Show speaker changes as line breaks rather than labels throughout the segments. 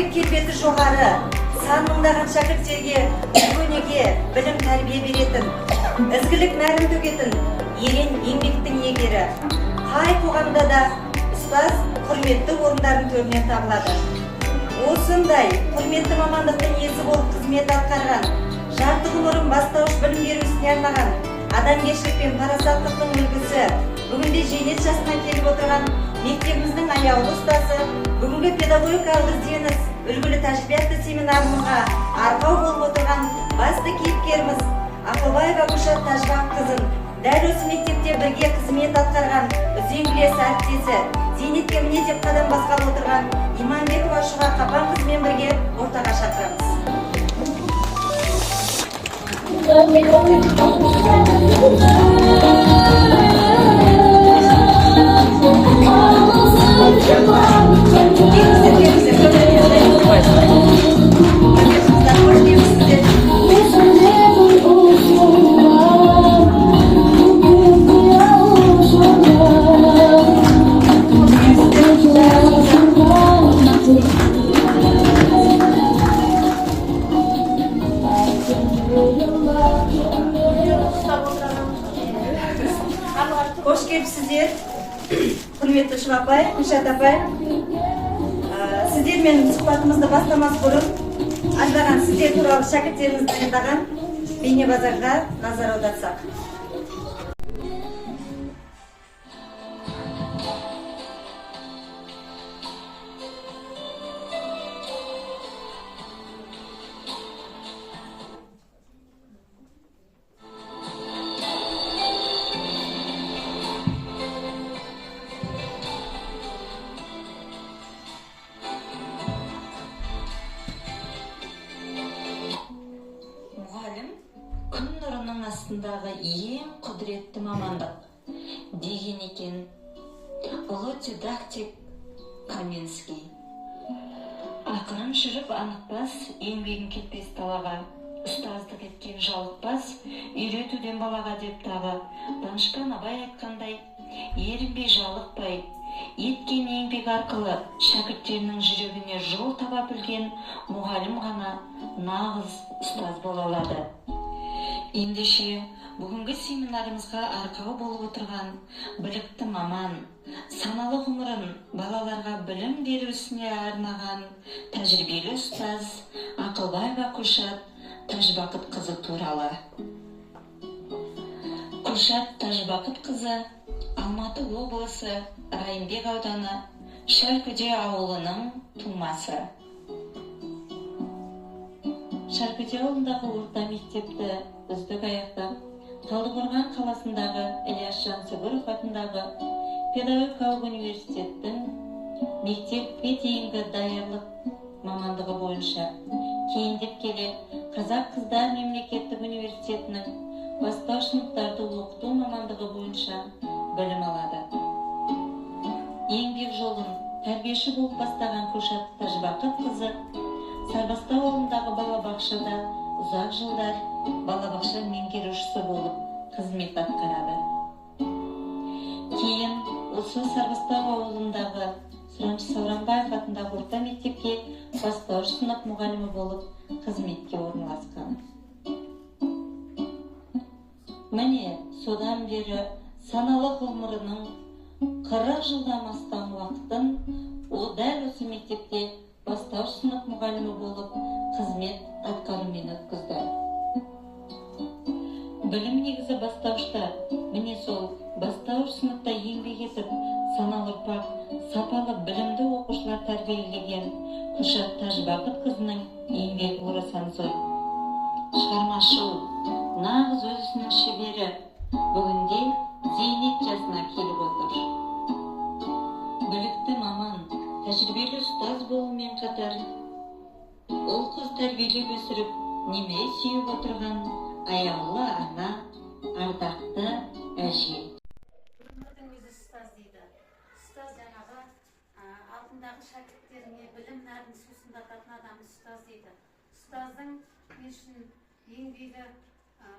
кәсіптік келбеті жоғары, сан мыңдаған шәкірттерге үлгі-өнеге, білім тәрбие беретін, ізгілік нәрін төгетін, ерен еңбектің иегері. Қай қоғамда да ұстаз құрметті орындардың төрінен табылады. Осындай құрметті мамандықтың иесі болып қызмет атқарған, жарты ғұмырын бастауыш білім беру ісіне арнаған, адамгершілік пен парасаттылықтың үлгісі, бүгінде зейнет жасына келіп отырған мектебіміздің аяулы ұстазы, бүгінгі педагогикалық ізденіс үлгілі тәжірибе атты семинарымызға арқау болып отырған басты кейіпкеріміз Ақылбаева Гүлшат Тәжбаққызын, дәл осы мектепте бірге қызмет атқарған үзеңгілес әріптесі, зейнетке міне деп қадам басқалы отырған Иманбекова Шұға Қапанқызымен бірге ортаға шақырамыз. Hoş келіпсіздер, құрметті Шұға апай, Гүлшат апай. Сіздермен сұхбатымызды бастамас бұрын, аздаған сіздер туралы шәкірттеріміз дайындаған бейнебазарға назар аударсақ.
Күн нұрының астындағы ең құдіретті мамандық деген екен ұлы дидактик Каменский. Ақырын жүріп анықпас, еңбегін кетпес далаға, ұстаздық еткен жалықпас, үйретуден балаға деп тағы. Данышпан Абай айтқандай, ерінбей жалықпай, еткен еңбек арқылы шәкірттерінің жүрегіне жол таба білген мұғалім ғана нағыз ұстаз бола алады. Ендеше, бүгінгі семинарымызға арқау болып отырған білікті маман, саналы ғұмырын балаларға білім беру ісіне арнаған тәжірибелі ұстаз Ақылбаева Гүлшат Тәжбақытқызы туралы. Гүлшат Тәжбақытқызы Алматы облысы Райымбек ауданы Шәркүде ауылының тумасы. Шәркүде ауылындағы орта мектепті үздік аяқтап, Талдықорған қаласындағы Ілияс Жансүгіров атындағы педагогикалық университеттің мектепке дейінгі даярлық мамандығы бойынша кейіндеп келе Қазақ қыздар мемлекеттік университетінің бастауыш сыныптарды оқыту мамандығы бойынша білім алады. Еңбек жолын тәрбиеші болып бастаған Гүлшат Тәжбақытқызы Сарбастау ауылындағы балабақшада ұзақ жылдар балабақша меңгерушісі болып қызмет атқарады. Кейін осы Сарбастау ауылындағы Сұраншы Сауранбаев атындағы орта мектепке бастауыш сынып мұғалімі болып қызметке орналасқан. Міне, содан бері саналы ғұмырының 40 жылдан астам уақытын дәл осы мектепте бастауыш сынып мұғалімі болып қызмет атқарумен өткізді. Білім негізі бастауышта, міне сол бастауыш сыныпта еңбек етіп, саналы ұрпақ, сапалы білімді оқушылар тәрбиелеген Гүлшат Тәжбақытқызының еңбегі орасан зор. Шығармашыл, нағыз өз ісінің шебері, бүгінде зейнет жасына келіп отыр. Білікті маман, тәжірибелі ұстаз болумен қатар, ұл қыз тәрбиелеп өсіріп, немере сүйіп отырған аяулы ана, ардақты әже.
Өмірдің өзі ұстаз дейді. Ұстаз жаңағы алдындағы шәкірттеріне білім нәрін сусындататын адам ұстаз дейді. Ұстаздың мен үшін еңбегі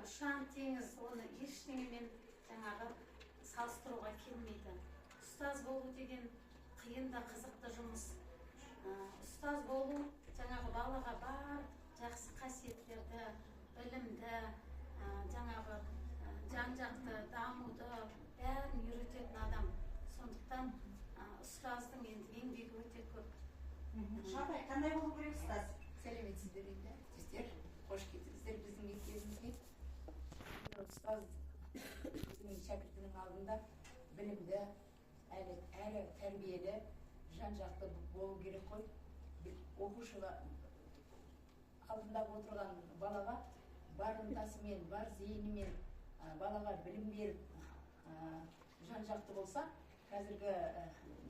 ұшан теңіз, оны ештеңемен жаңағы салыстыруға келмейді. Ұстаз болу деген қиын да қызықты жұмыс. ұстаз болу жаңағы балаға бар жақсы қасиеттерді, білімді, жаңағы жан-жақты дамуды бәрін үйрететін адам. Сондықтан ұстаздың енді еңбегі өте көп.
Шапай, қандай болу керек ұстаз?
Сәлеметсіздер енді, сіздер қош келдіңіздер біздің мектебімізге. Ұстаз біздің шәкіртінің алдында білімді, әрі тәрбиелі, жан-жақты болу керек қой. Оқушыға алдында отырған балаға бар ынтасымен, бар зейінімен балаға білім беріп, жан-жақты болса, қазіргі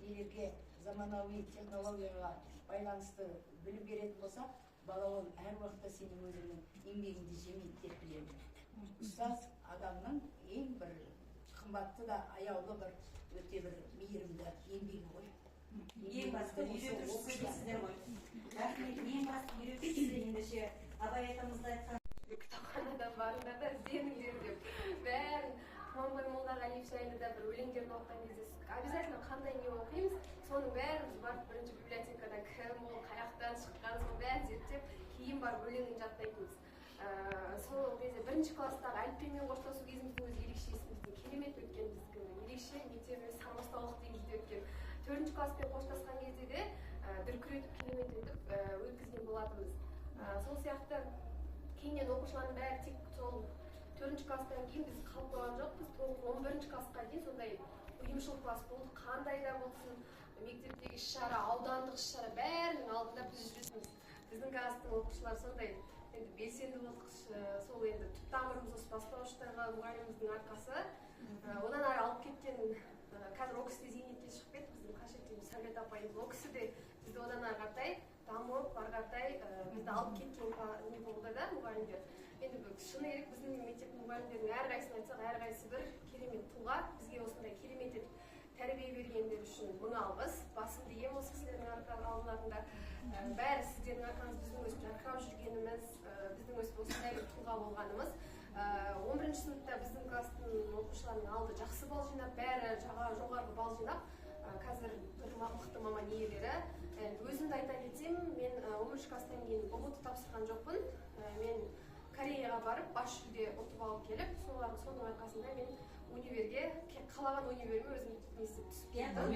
нелерге, заманауи технологияға байланысты білім беретін болса, бала ол әр уақытта сенің өзіңнің еңбегіңді жемейді деп білемін. Ұстаз адамның ең бір қымбатты да аяулы бір өте бір мейірімді еңбегі ғой.
Ең басты үйретушісі дейсіздер ғой. Рахмет, ең басты үйретушісі ендеше абай атамызда айтқан.
Кітапханадан барыңдар да ізденіңдер деп бәрін Құнанбай Молдағалиев жайлы да бір өлеңдерін оқыған кезде обязательно қандай не оқимыз, соның бәрін біз барып бірінші библиотекада кім ол, қаяқтан шыққан, соның бәрін зерттеп, кейін барып өлеңін жаттайтынбыз. Сол кезде бірінші класстағы әліппемен қоштасу кезіміздің өзі ерекше есімізде, керемет өткен біздің ерекше мектебіміз самостаулық деңгейде өткен. 4-ші класспен қоштасқан кезде де дүркіретіп керемет өтіп өткізген болатынбыз. Сол сияқты кейіннен оқушылардың бәрі тек сол 4-ші класстан кейін біз қалып қойған жоқпыз. 11-ші классқа дейін сондай ұйымшыл класс болды. Қандай да болсын, мектептегі іс-шара, аудандық іс-шара бәрінің алдында біз жүретінбіз. Біздің класстың оқушылары сондай енді белсенді болдық. Сол енді түп тамырымыз осы бастауыштағы мұғаліміміздің арқасы. Одан ары алып кеткен қазір ол кісі де зейнетке шығып кетті, біздің қажеттіміз Сәулет апайымыз. Ол кісі де бізді одан ары қаратай дамып, ары қаратай бізді алып кеткен не болды да мұғалімдер. Енді шыны керек біздің мектептің мұғалімдерінің әрқайсысын айтсақ, әрқайсысы бір керемет тұлға. Бізге осындай керемет етіп тәрбие бергендер үшін мың алғыс. Басымды иемін осы кісілердің алдыларында. Бәрі сіздердің арқаңыз, біздің өстіп жарқырап жүргеніміз, біздің өстіп осындай бір тұлға болғанымыз. 11-ші сыныпта біздің класстың оқушыларының алды жақсы балл жинап, бәрі жоғарғы балл жинап, қазір бір мықты маман иелері. Өзімді айта кетсем, мен 11-ші класстан кейін ұбт тапсырған жоқпын. Мен Кореяға барып, бас жүлде ұтып алып келіп, соның арқасында мен универге, қалаған универіме өзім түсіп кеттім.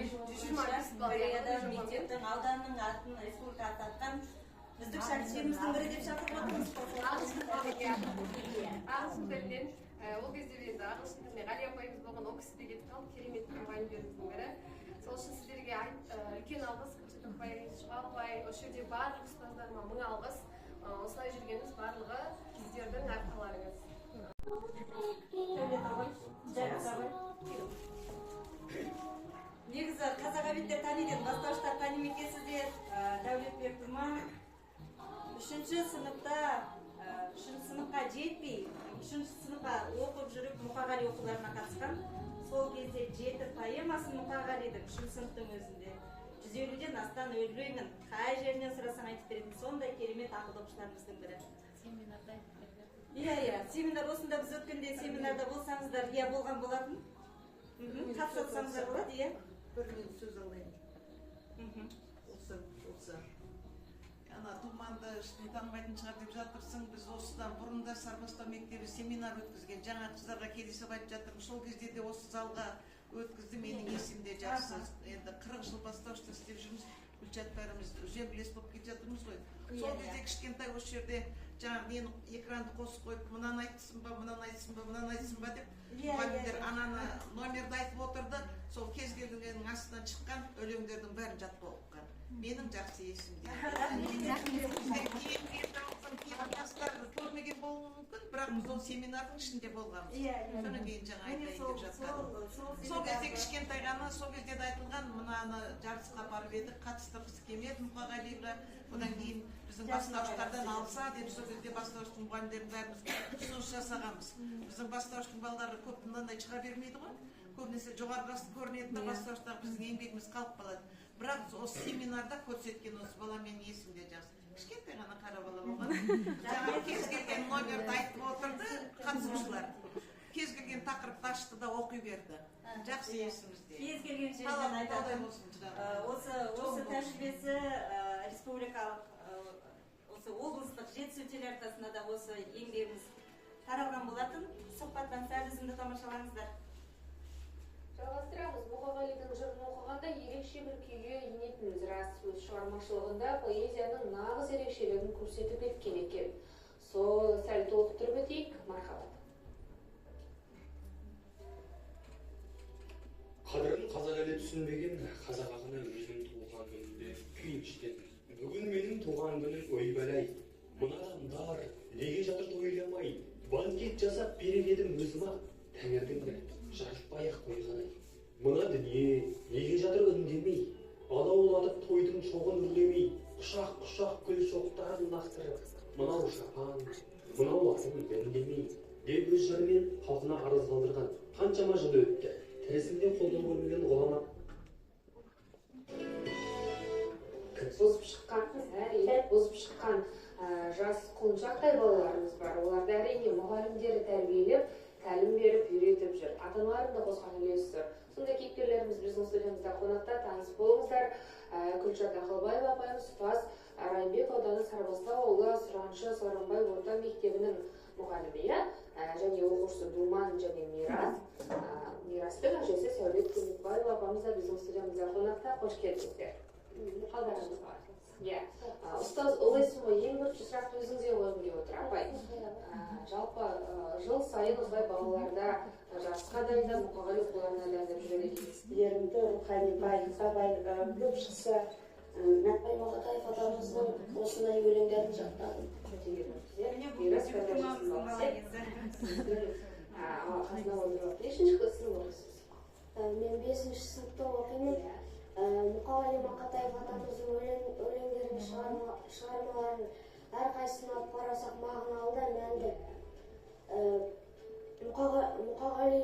Кореяда мектептің ауданның атын республика ататқан үздік шәкірттеріміздің бірі деп шақырып отырмыз.
Ағылшын тілінен, ол кезде енді ағылшын тіліне Ғали апайымыз болған, ол кісі де кетіп қалды, керемет мұғалімдеріміздің бірі. Сол үшін сіздерге үлкен алғыс, Көкшетаубай, Шұғалбай, осы жерде барлық ұстаздарыма мың алғыс. Осылай жүргеніміз барлығы сіздердің арқаларыңыз.
Негізі қазақ әдебиеттер танитын бастауыштар тани ме екенсіздер? Дәулетбек Тұрман 3-ші сыныпқа жетпей, 3-ші сыныпқа оқып жүріп Мұқағали оқуларына қатысқан. Сол кезде 7 поэмасын Мұқағалидің 3-ші сыныптың өзінде 150-ден астан өлеңін қай жерінен сұрасаң айтып беретін сондай керемет ақылды оқушыларымыздың бірі.
Семинарда айтып берді.
Иә, семинар осында біз өткенде семинарда болсаңыздар, иә болған болатын. Қатысатсаңыздар болады, иә.
Бір мен сөз алайын. Осы. Ана Думанды танымайтын шығар деп жатырсың. Біз осыдан бұрында Сарбастау мектебі семинар өткізген. Жаңа қыздарға келісіп айтып жатырмын. Сол кезде де осы залға өткізді, менің есімде жақсы. Енді 40 жыл бастауышта істеп жүрміз. Гүлшат бәріміз үзеңгілес болып кетіп жатырмыз ғой. Сол кезде кішкентай осы жерде жаңағы мен экранды қосып қойып, мынаны айтсын ба, мынаны айтсын ба, мынаны айтсын ба деп мұғалімдер ананы номерді айтып отырды. Сол кез келгеннің астынан шыққан өлеңдердің бәрін жатқа оқыған. Менің жақсы есімде. Кейін жастар көрмеген болуы мүмкін, бірақ біз ол семинардың ішінде болғанбыз. Содан кейін жаңа айтайын деп жатқаным. Сол кезде кішкентай ғана, сол кезде де айтылған, мынаны жарысқа барып едік, қатыстырғысы келмеді Мұқағалиға. Одан кейін біздің бастауыштардан алса деп, сол кезде бастауыштың мұғалімдерін бәріміз ұсыныс жасағанбыз. Біздің бастауыштың балалары көп мынандай шыға бермейді ғой. Көбінесе жоғарғасы көрінеді, бастауыштағы біздің еңбегіміз қалып қалады. Бірақ осы семинарда көрсеткен осы бала менің есімде жақсы. Кішкентай ғана қара бала болған. Жаңағы кез келген номерді айтып отырды қатысушылар. Кез келген тақырыпты ашты да оқи берді. Жақсы есімізде.
Кез келген жерден
Талап
айтады.
таудай болсын жырағым.
Осы тәжірибесі республикалық, осы облыстық жетісу телеарнасында да осы еңбегіміз таралған болатын. Сұхбаттан сәл үзінді тамашалаңыздар.
Жалғастырамыз. Мұқағалидың жырын оқығанда ерекше бір күйге енетініміз рас. Өз шығармашылығында поэзияның нағыз ерекшелігін көрсетіп кеткен екен. Сол сәл толықтырып өтейік. Мархабат.
Қадірін қазақ әлі түсінбеген қазақ ақыны өзінің туған күнінде күй іштен. Бүгін менің туған күнім ой бәләй. Мына адамдар неге жатыр тойламай? Банкет жасап берер едім өзіма. Тәңірдің бір жарықпай-ақ қойғаны. Мына дүние неге жатыр үндемей? Алаулатып тойдың шоғын үрлемей. Құшақ-құшақ гүл шоқтарын лақтырып. Мынау шапан, мынау атым үндемей. Деп өз жырымен халқына арыз қалдырған. Қаншама жыл өтті. Тірісінде қолдан көрмеген ғұлама.
Бұзып шыққан жас құлыншақтай балаларымыз бар. Оларды әрине мұғалімдері тәрбиелеп, тәлім беріп, үйретіп жүр. Ата-аналарын да қосқан үлесі зор. Сондай кейіпкерлеріміз біздің студиямызда қонақта, таныс болыңыздар. Күлшат Ақылбаева апайымыз ұстаз Райымбек ауданы Сарбастау ауылы Сұраншы Сооронбай орта мектебінің мұғалімі, және оқушысы Думан және Мирастың әжесі Сәулет Көмекбаева апамыз да біздің студиямызда қонақта. Қош келдіңіздер. Қалдарыңыз бар. Ұстаз, олайсың ғой, ең бірінші сұрақты өзіңізден қойғым деп отыр, апай. Жалпы жыл сайын осылай балаларда жасқа дайындап, Мұқағали оқуларына дайындап жүреді екенсіз.
Ерімді рухани байытса көп шықса, Мәтбай Мақатаев атамыздың осындай өлеңдерін жаттадым. Мен 5-ші сыныпта оқимын. Мұқағали Мақатаев атамыздың өлеңдерін, шығармаларын әрқайсысын алып қарасақ мағыналы да мәнді. Мұқағали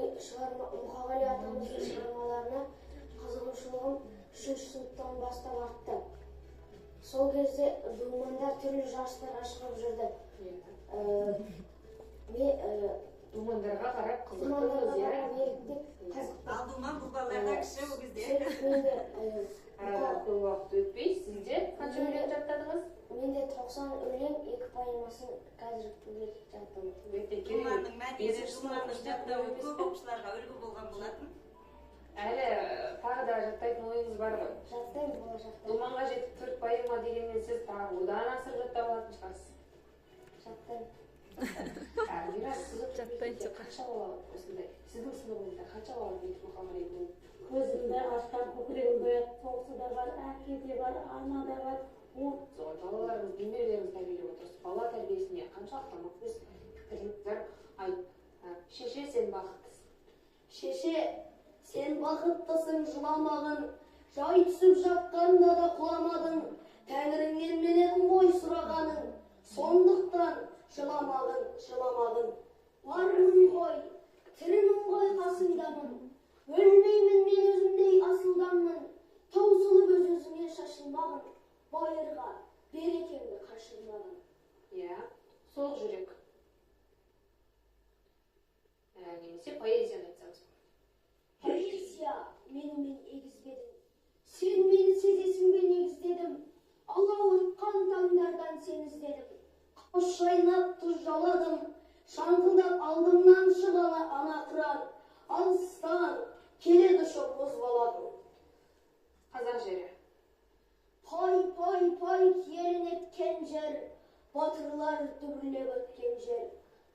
атамыздың шығармаларына қызығушылығым 3-ші сыныптан бастап артты. Сол кезде думандар түрлі жарыстарға шығып жүрді.
Думандарға қарап қызықты.
Ал Думан бұл балаларға кіші ол кезде.
Арада көп уақыт өтпей, сізде қанша өлең жаттадыңыз?
Менде 90 өлең, 2 поэмасын қазір жаттым.
Думанның мәнері, Думанның жаттауы көп оқушыларға үлгі болған болатын.
Әлі тағы да жаттайтын ойыңыз бар ғой?
Жаттаймын болашақта.
Думанға жетіп 4 поэма дегенмен сіз тағы одан асып жаттап алатын шығарсыз.
Жаттаймын.
Жаттайтын қанша болады осындай? Сіздің сыныбыңызда қанша болады дейді Мұқағалидың?
Көзімді ашқан көкірегімді соғысы да бар, әке де бар, ана да бар.
Сол балаларыңыз, немерелеріңіз тәрбиелеп отырсыз. Бала тәрбиесіне қаншалықты өз пікіріңіз бар? Шеше, сен бақыттысың.
Шеше, сен бақыттысың, жыламағын, жай түсіп жатқанда да құламадың, тәңіріңнен мен едім ғой сұрағаның, сондықтан жыламағын. Бармын ғой, тірімін ғой қасыңдамын, өлмеймін мен өзімдей асылданмын, таусылып өз-өзіңе шашылмағын, байырға берекеңді қашырмағын.
Сол жүрек. Немесе поэзияны айтсаңыз.
Поэзия менімен егізбедің, сен мені сезесің бе негіздедім, алауытқан таңдардан сен іздедім, қош шайнап тұз жаладым, шаңқылдап алдымнан шығаны ана қыран, алыстан келеді шоқ бозбаладың.
Қазақ жері.
Пай келін еткен жер, батырлар дүбірлеп өткен жер,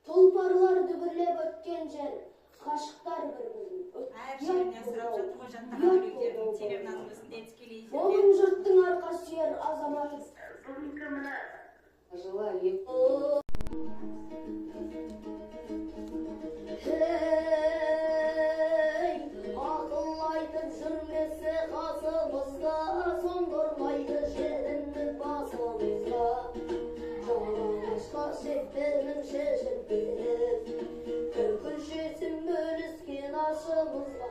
тұлпарлар дүбірлеп өткен жер, қашықтар бір-бірін
Әр жерінен сұрап жатыр ғой жаттаған өлеңдердің телеарнаның өзінде тікелей эфирде.
Болың жұрттың арқа сүйер азаматы.
Жылы
Ақыл айтып жүрмесе қасымызда, сондырмайды жерінді басымызға. Жалаңашқа шектерін шешіп беріп, күлкіншесін бөліскен ашымызға.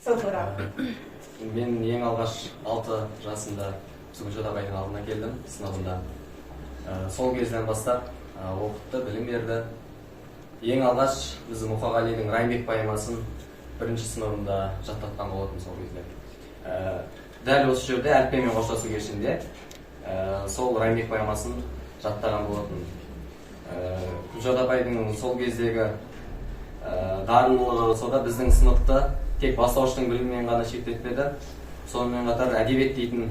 Сол туралы.
Мен ең алғаш 6 жасымда Гүлшат апайдың алдына келдім сыныбында. Сол кезден бастап оқытты, білім берді. Ең алғаш біз Мұқағалидың Райымбек поэмасын бірінші сыныбында жаттатқан болатын сол кезде. Дәл осы жерде әліппемен қоштасу кешінде сол Райымбек поэмасын жаттаған болатын. Гүлшат апайдың сол кездегі дарындылығы сода біздің сыныпты тек бастауыштың білімімен ғана шектетпеді. Сонымен қатар әдебиет дейтін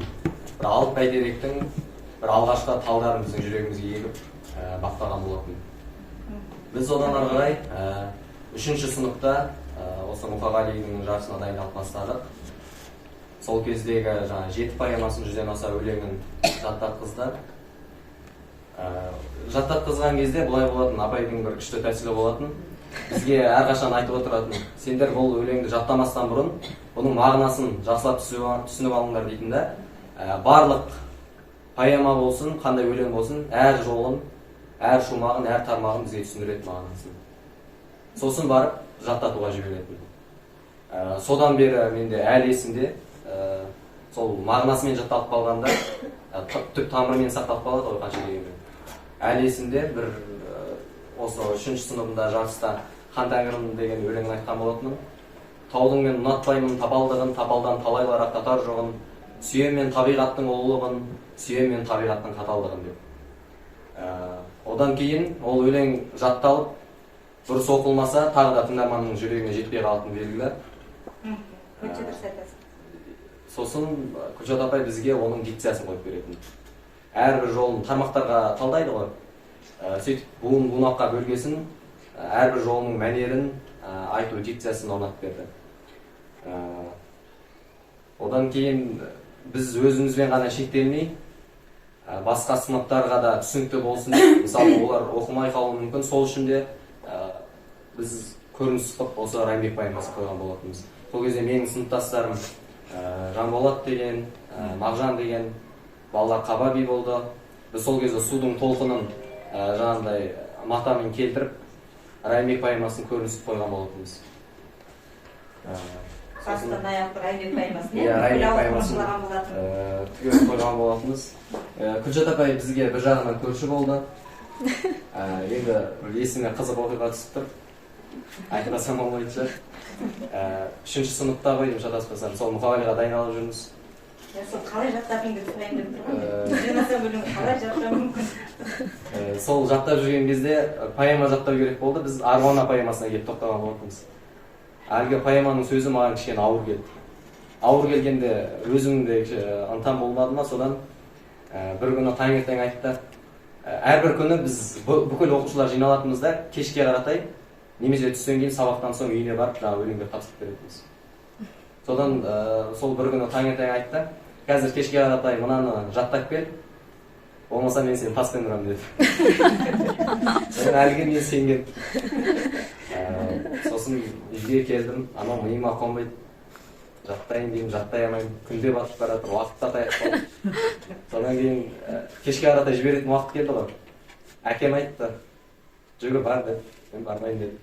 бір алып бәйтеректің бір алғашқы талдарын біздің жүрегімізге егіп бақтаған болатын. Біз одан ары қарай 3-ші сыныпта осы Мұқағалидың жарысына дайындалып бастадық. Сол кездегі 7 поэмасын 100-ден аса өлеңін жаттатқызды. Жаттатқызған кезде бұлай болатын, апайдың бір күшті тәсілі болатын. Бізге әрқашан айтып отыратын, сендер бұл өлеңді жаттамастан бұрын бұның мағынасын жақсылап түсініп алыңдар дейтінді. Барлық поэма болсын, қандай өлең болсын, әр жолын, әр шумағын, әр тармағын бізге түсіндіретін мағынасын. Сосын барып жаттатуға жіберетін. Содан бері менде әлі есімде, сол мағынасымен жатталып қалғанда, түп тамырымен сақталып қалады ғой қанша дегенмен. Әлі есімде бір осы 3-ші сыныбында жарыста Хан Тәңірім деген өлеңін айтқан болатынмын. Таудың мен ұнатпаймын тапалдығын, тапалдан талайлар ақтатар жоғын, сүйеммен табиғаттың ұлылығын, сүйеммен табиғаттың қаталдығын деп. Одан кейін ол өлең жатталып, дұрыс оқылмаса, тағы да тыңдарманның жүрегіне жетпей қалатын белгілі. Сосын Гүлшат апай бізге оның дикциясын қойып беретін. Әрбір жолын тармақтарға талдайды ғой. Сөйтіп буын бунаққа бөлгесін, әрбір жолының мәнерін айту дикциясын орнатып берді. Одан кейін біз өзімізбен ғана шектелмей, басқа сыныптарға да түсінікті болсын. Мысалы, олар оқымай қалуы мүмкін. Сол үшін де біз көрініс қылып осы Райымбек поэмасын қойған болатынбыз. Сол кезде менің сыныптастарым Жанболат деген, Мағжан деген балалар Қабаби болды. Біз сол кезде судың толқынын жаңағыдай матамен келтіріп, Райымбек поэмасын көрінісіп қойған болатынбыз.
Бастан аяқ Райымбек поэмасын,
Райымбек поэмасын түгел қойған болатынбыз. Гүлшат апай бізге бір жағынан көрші болды. Енді есіме қызық оқиға түсіп тұр. Айтпасам болмайтын шығар. 3-ші сыныпта ғой, шатаспасам, сол Мұқағалиға дайындалып жүрміз.
Сол қалай жаттағыңды сұрайын деп тұрмын. Қалай жаттау мүмкін?
Сол жаттап жүрген кезде поэма жаттау керек болды. Біз Арғона поэмасына келіп тоқтаған болатынбыз. Әлгі поэманың сөзі маған кішкене ауыр келді. Ауыр келгенде өзімде ынтам болмады ма, содан бір күні таңертең айтты. Әрбір күні біз бүкіл оқушылар жиналатынымызда кешке қаратай, немесе түстен кейін сабақтан соң үйіне барып өлеңдер тапсырып беретінбіз. Содан сол бір күні таңертең айтты. Қазір кешке қаратай мынаны жаттап кел, болмаса мен сені таспен ұрам деді. Содан әлгі мен сенген. Сосын үйге келдім, анау миыма қонбайды. Жаттайын деймін, жаттай алмаймын. Күнде батып барады, уақытта таяқ қалды. Содан кейін кешке қаратай жіберетін уақыт келді ғой. Әкем айтты, жүгір бар деп. Мен бармайын дедім.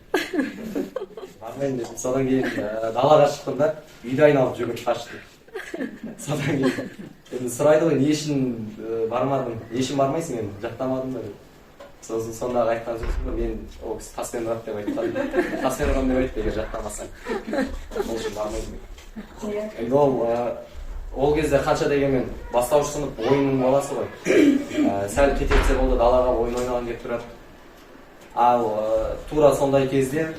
Бармайын дедім. Содан кейін далаға шықтым да, үйді айналып жүгіріп қашты. Содан кейін сұрайды ғой, не үшін бармадың? Не үшін бармайсың, мен жаттамадым ба деп. Сосын сондағы айтқан сөзім, мен ол кісі таспен ұрады деп айтқан. Таспен ұрам деп айтты, егер жаттамасаң. Ол үшін бармайдым. Ол кезде қанша дегенмен бастауыш сынып ойынның баласы ғой. Сәл кететсе болды, далаға ойын ойнаған деп тұрады. Ал тура сондай кезде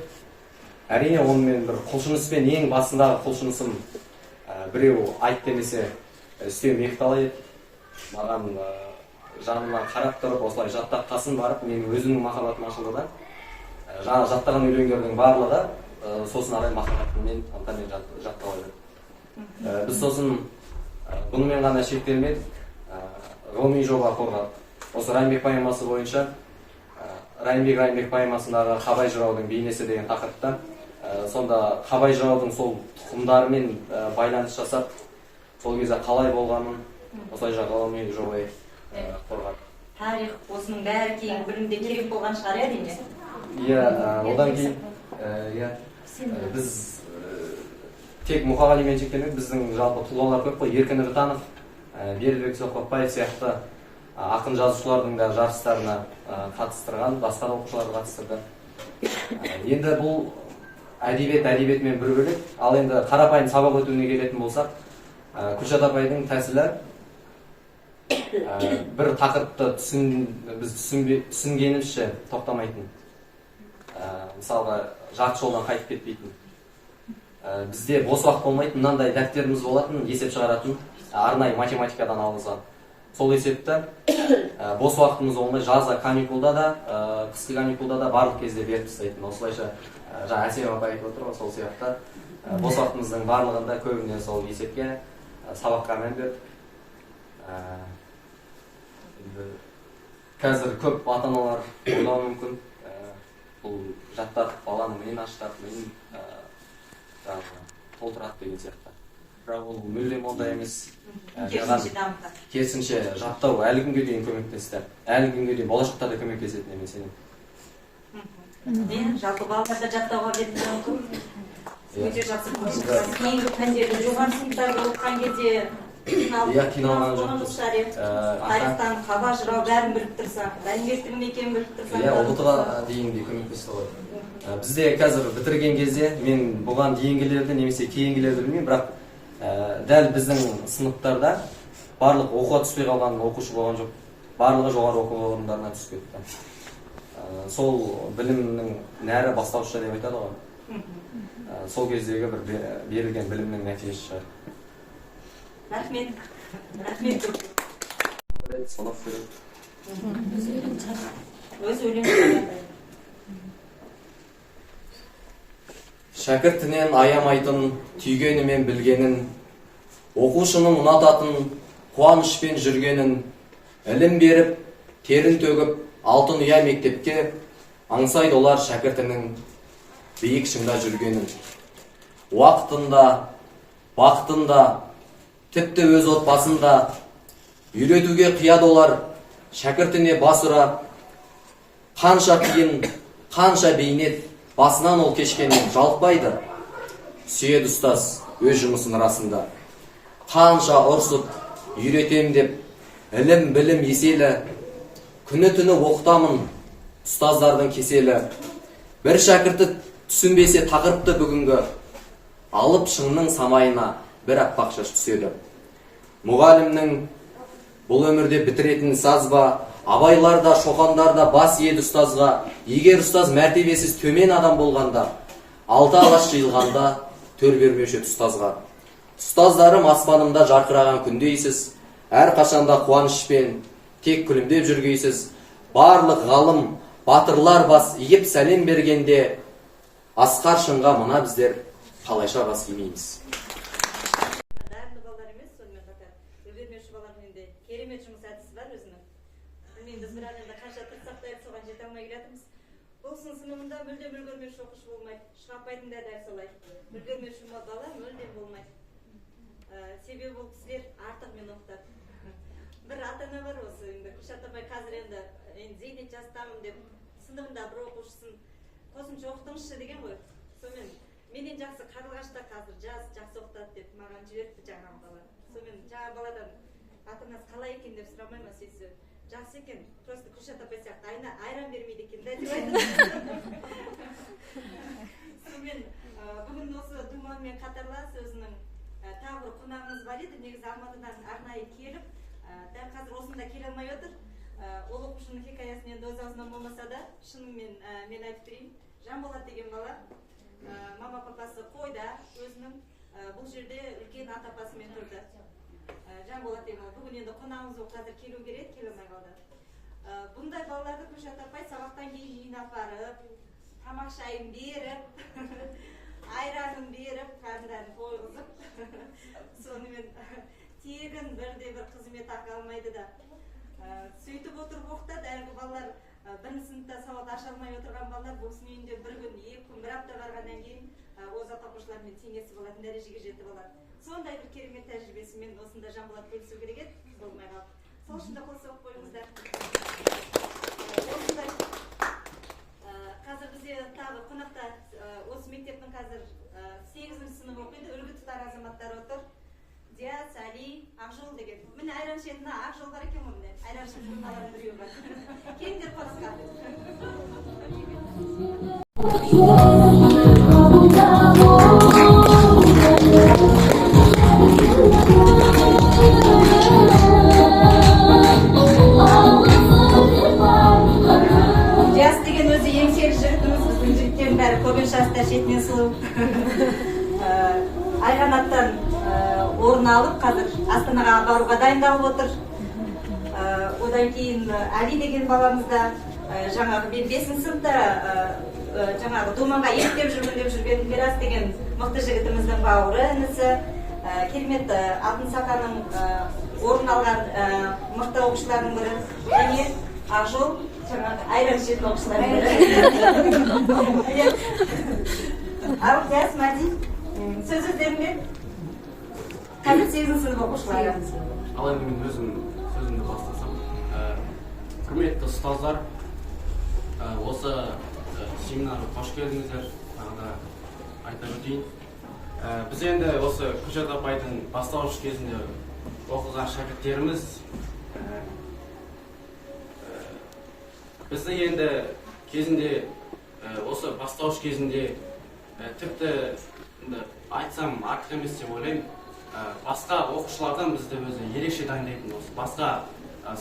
әрине онымен бір құлшыныспен, ең басындағы құлшынысым біреу айт демесе үстем екіталай еді. Маған жанымнан қарап тұрып, осылай жаттатқасын барып, мен өзімнің махаббатым ашылды да. Жаңа жаттаған өлеңдердің барлығы сосын арай махаббатыммен, ынтамен жаттала берді. Біз сосын бұнымен ғана шектелмедік, ғылыми жоба қорғадық. Осы Райымбек поэмасы бойынша Райымбек поэмасындағы Қабай жыраудың бейнесі деген тақырыпта, сонда Қабай жыраудың сол тұқымдарымен байланыс жасап, сол кезде қалай болғанын осылайша ғылыми жоба қорғадық.
Тарих осының бәрі кейін білімде керек болған шығар әрине.
Иә, одан кейін біз тек Мұқағалимен шектелмедік, біздің жалпы тұлғалар көп қой. Еркін Ыртанов Бердібек Соқпақбаев сияқты ақын жазушылардың да жарыстарына қатыстырған, басқа да оқушыларды қатыстырды. Енді бұл әдебиетмен бір бөлек, ал енді қарапайым сабақ өтуіне келетін болсақ, Күлшат апайдың тәсілі бір тақырыпты біз түсінгенімізше тоқтамайтын. Мысалға, жарты жолдан қайтып кетпейтін. Бізде бос уақыт болмайтын, мынандай дәптеріміз болатын, есеп шығаратын, арнайы математикадан алынған. Сол есепті бос уақытымыз болмай, жазда каникулда да, қысқы каникулда да барлық кезде беріп тастайтын. Осылайша жаңа Әсем апай айтып отыр ғой, сол сияқты бос уақытымыздың барлығында көбіне сол есепке, сабаққа мән беріп. Қазір көп ата-аналар ойлауы мүмкін, бұл жаттатып баланы миын аштап, миын толтырады деген сияқты. Бірақ ол мүлдем ондай емес. Керісінше жаттау әлі күнге дейін көмектесті. Әлі күнге дейін болашақта да көмектесетініне мен сенемін.
Жалпы балаларды жаттауға берілген көп. Өте жақсы көрсетті. Кейінгі пәндерді жоғары сыныптарда оқыған кезде
қиналған жоқ.
Тарихтан, қаба жырау бәрін біліп тұрсақ, дәлметтігін екенін біліп тұрсақ.
ұбт-ға дейін де көмектесті ғой. Бізде қазір бітірген кезде мен бұған дейінгілерді немесе кейінгілерді білмеймін, бірақ дәл біздің сыныптарда барлық оқуға түспей қалған оқушы болған жоқ. Барлығы жоғары оқу орындарына түсіп кетті. Сол білімнің нәрі бастаушы деп айтады ғой. Сол кездегі бір берілген білімнің нәтижесі шығар.
Рахмет. Рахмет. Өз өлеңін.
Шәкіртінен аямайтын, түйгені мен білгенін, оқушының ұнататын, қуанышпен жүргенін, ілім беріп, терін төгіп, алтын ұя мектепке, аңсайды олар шәкіртінің биік шыңда жүргенін. Уақытында, бақытында, тіпті өз отбасында үйретуге қияды олар шәкіртіне бас ұра, қанша қиын, қанша бейнет, басынан ол кешкеннен жалықпайды. Сүйеді ұстаз өз жұмысын расында. Қанша ұрсып, үйретем деп, ілім, білім еселі, күні түні оқытамын ұстаздардың кеселі. Бір шәкірті түсінбесе тақырыпты бүгінгі, алып шыңның самайына бір аппақ шаш түседі. Мұғалімнің бұл өмірде бітіретін сазба, абайларда, шоқандарда бас иеді ұстазға. Егер ұстаз мәртебесіз төмен адам болғанда, алты ағаш жиылғанда төр бермеуші ұстазға. Ұстаздарым аспанымда жарқыраған күндейсіз, әр қашанда қуанышпен тек күлімдеп жүргейсіз. Барлық ғалым, батырлар бас иіп сәлем бергенде, асқар шыңға мына біздер қалайша бас кимейміз.
Керемет жұмыс әдісі бар өзінің. Білмеймін, біз бір әлемде қанша тұрсақ та соған жете алмай келатырмыз. Болсын сыныбында мүлдем үлгермеуші оқушы болмайды. Шығаппайтын да дәл солай. Үлгермеуші бала мүлдем болмайды. Себебі бұл кісілер артық мен оқытады. Бір ата-ана бар осы, Күлшат апай қазір енді зейнет жастамын деп сыныбында бір оқушысын қосымша оқытыңызшы деген ғой. Сонымен менен жақсы Қарлығашта қазір жақсы оқытады деп маған жіберіпті жаңағы бала. Сонымен жаңағы баладан ата-анасы қалай екен деп сұрамай ма сөйтсе, жақсы екен, просто Күлшат апай сияқты айран бермейді екен да деп айтады. Сонымен бүгін осы думанмен қатарлас өзінің тағы бір қонағымыз бар еді, негізі Алматыдан арнайы келіп, дәл қазір осында келе алмай отыр. Ол оқушының хикаясын енді өз аузынан болмаса да, шынымен мен айтып берейін, Жанболат деген бала, мама папасы қойда өзінің бұл жерде үлкен ата-апасымен тұрды. Жанболат деген бүгін енді қонағымыз болып қазір келу керек, келе алмай қалды. Бұндай балаларды Күлшат апай сабақтан кейін үйіне апарып, тамақ шайын беріп, айранын беріп, қандарын қойғызып, сонымен тегін бірде-бір қызмет ақы алмайды да. Сөйтіп отырып оқытады, әлгі балалар бірінші сыныпта сауат аша алмай отырған балалар бұл кісінің үйінде бір күн, екі күн, бір апта барғаннан кейін озат оқушылармен теңесіп алатын дәрежеге жетіп алады. Сондай бір керемет тәжірибесімен осында Жанболат бөлісу керек еді, болмай қалды. Сол үшін де қол соғып қойыңыздар. Осындай қазір бізде тағы қонақта осы мектептің қазір 8-ші сынып оқиды, үлгі тұтар азаматтар отыр. Диас, Али, Ақжол деген. Міне айран ішетіні ақ жол бар екен ғой, айран ішіп жүрген баланың біреуі бар. Келіңдер қонысқа. Жас деген өзі еңселі жігітіміз, біздің жігіттердің бәрі көбін шаста шетінен сұлу. Айғанаттан орын алып, қазір Астанаға баруға дайындалып отыр. Одан кейін Али деген баламыз да жаңағы 5 сыныпта жаңағы Думанға еттеп жүрмін деп жүрген Мирас деген мықты жігітіміздің бауыры, інісі. Керемет Алтын Сақаның орын алған мықты оқушылардың бірі. Және Ақжол жаңағы айран ішетін оқушылардың бірі. Ал жас Мәди, сөз өздеріңде? Қазір 8 сынып оқушылары.
Ал енді мен өзім сөзімді бастасам. Құрметті ұстаздар, осы семинарға қош келдіңіздер. Тағы айта өтейін. Біз енді осы Күлшат апайдың бастауыш кезінде оқыған шәкірттеріміз. Бізді енді кезінде осы бастауыш кезінде тіпті айтсам артық емес деп ойлаймын. Басқа оқушылардан бізді өзі ерекше дайындайтын, осы басқа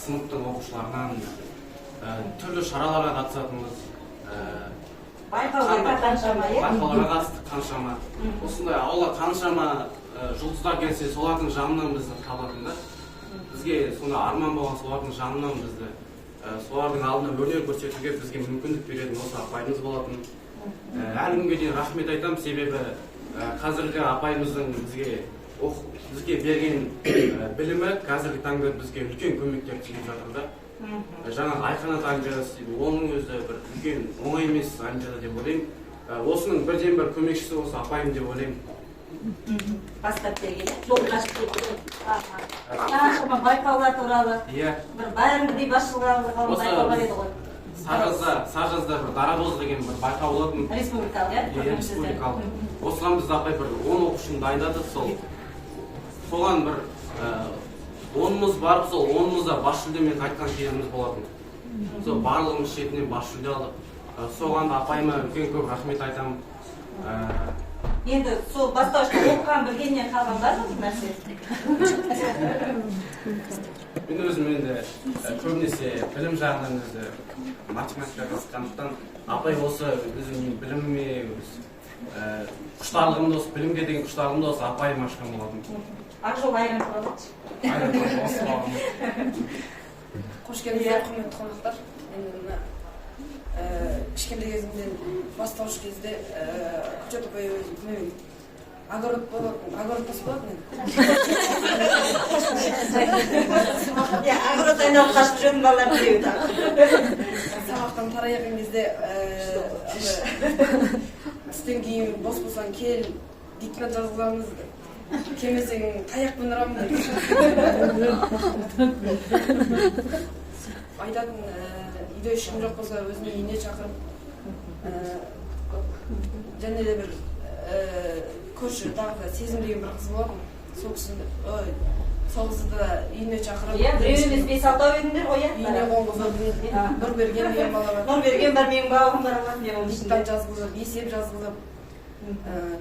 сыныптың оқушыларынан түрлі шараларға қатысатынбыз.
Байқауларға қаншама, е?
Байқауларға қатыстық қаншама. Осындай ауылға қаншама жұлдыздар келсе, солардың жанынан бізді табатын да. Бізге сонда арман болған солардың жанынан бізді солардың алдына өнер көрсетуге бізге мүмкіндік беретін осы апайымыз болатын. Әлі күнге дейін рахмет айтамын, себебі қазіргі апайымыздың бізге берген білімі қазіргі таңда бізге үлкен көмектер тигізіп жатыр да. Жаңағы Айқанат Олимпиадасы, оның өзі бір үлкен оңай емес Олимпиада деп ойлаймын. Осының бірден бір көмекшісі осы апайым деп ойлаймын.
Бастап берген, жол қашып кетті. Қаншама байқаулар туралы, бір бәріңдей басшылығы қалған байқаулар еді ғой.
Саржазда бір дарабоз деген бір байқау болатын.
Республикалық, иә?
Республикалық. Осыған біз апай бір 10 оқушыны дайындадық, соған бір 10-мыз барып, сол 10-мызда бас жүлдемен қайтқан кезіміз болатын. Сол барлығымыз шетінен бас жүлде алдық. Соған да апайыма үлкен көп рахмет айтамын.
Енді сол бастауышта оқыған білгеннен қалған бар ма нәрсе?
Мен өзім енді көбінесе білім жағынан өзі математика қызыққандықтан, апай осы өзімнің біліміме, құштарлығымды, осы білімге деген құштарлығымды осы апайым ашқан болатын.
Ақжол айран туралы.
Қош келдіңіздер, құрметті қонақтар. Кішкентай кезімден бастауыш кезде Күлшат апай өзім огород басып болатын
еді. Огород айналып қашып жүрген балалар біреуі тағы.
Сабақтан тарайған кезде түстен кейін бос болсаң кел, диктант жазғызамыз, келмесең таяқпен ұрамын айтатын. Үйде ешкім жоқ болса өзіне үйіне шақырып, және де бір көрші тағы да Сезім деген бір қыз болатын. Сол қызды да үйіне шақырып,
біреу емес 5-6 едіңдер ғой,
үйіне қонғызып, Нұр берген деген бала бар.
Нұр берген бар, менің бауырым бар алатын.
Диктант жазғызып, есеп жазғызып,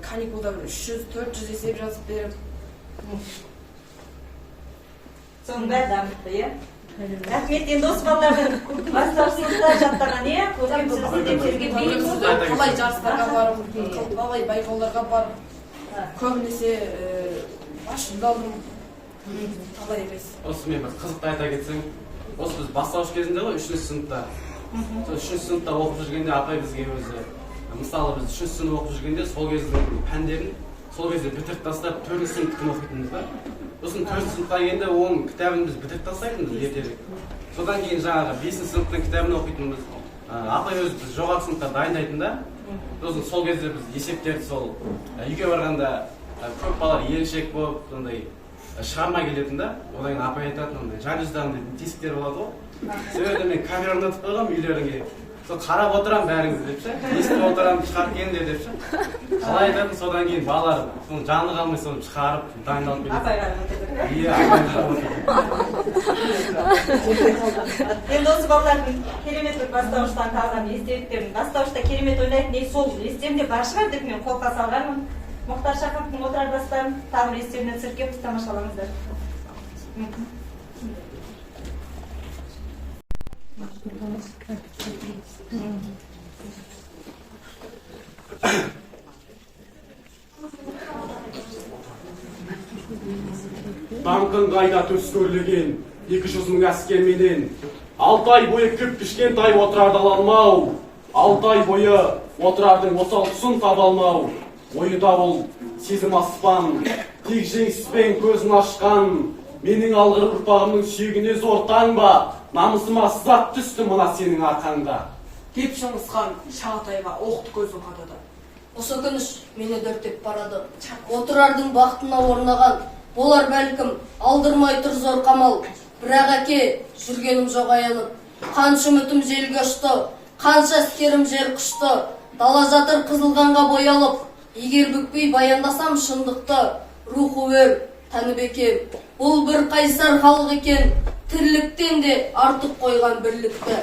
каникулда 300-400 есеп жазып беріп.
Соның бәрі дамытты, е? Рахмет, енді осы балалардың бастауышында жаттаған, е?
Қалай жарыстарға барып, қалай байқауларға барып, көбінесе бас жүлде алдым. Қалай емес.
Осы мен бір қызықты айта кетсем, осы біз бастауыш кезінде ғой, 3-ші сыныпта. 3-ші сыныпта оқып жүргенде апай бізге өзі, мысалы біз 3-ші сынып оқып жүргенде сол кездің пәндерін сол кезде бітіріп тастап 4-ші сыныптың оқитынбыз да. Сосын 4-ші сыныпқа келгенде оның кітабын біз бітіріп тастайтынбыз ертерек. Содан кейін жаңағы 5-ші сыныптың кітабын оқитынбыз. Апай өзі біз жоғары сыныпта дайындайтын да. Сосын сол кезде біз есептерді сол үйге барғанда көп балалар еріншек болып, сондай шығармай келетін да. Одан кейін апай айтатын, жалюздағындай тесіктер болады ғой. Себебі мен камера орнатып қойғанмын үйлеріңе. сол қарап отырамын бәріңізді деп ше, естіп отырамын шығарып келіңдер деп ше. Қалай айтатын, содан кейін балалар соның жаны қалмай соны шығарып дайындалып келеді. Иә,
Енді осы балалардың керемет бір бастауыштан қалған естеліктерін, бастауышта керемет ойнайтын сол естерімде бар шығар деп мен қолқа салғанмын. Мұхтар Шахановтың отырар бастарын тағы бір естерінен сіркеп тамашалаңыздар.
Даңқын қайда төскөрлеген 200 мың әскерменен 6 ай бойы кіп кішкентай отырарды ала алмау, 6 ай бойы отырардың осал тұсын таба алмау, ойыда ол сезім аспан, тек жеңіспен көзін ашқан, менің алғыр ұрпағымның сүйегіне зор таң ба, намысыма сызат түсті мына сенің арқаңда.
Деп Шыңғысхан Шағатайға оқты көзін қадады.
Осы күніш мені дөртеп барады. Отырардың бақытына орнаған, болар бәлкім алдырмай тұр зор қамал. Бірақ әке, жүргенім жоқ аянып, қанша үмітім желге ұшты, қанша әскерім жер құшты, дала жатыр қызылғанға боялып, егер бүкпей баяндасам шындықты, рухы өр, тәні бекем. Бұл бір қайсар халық екен, тірліктен де артық қойған бірлікті.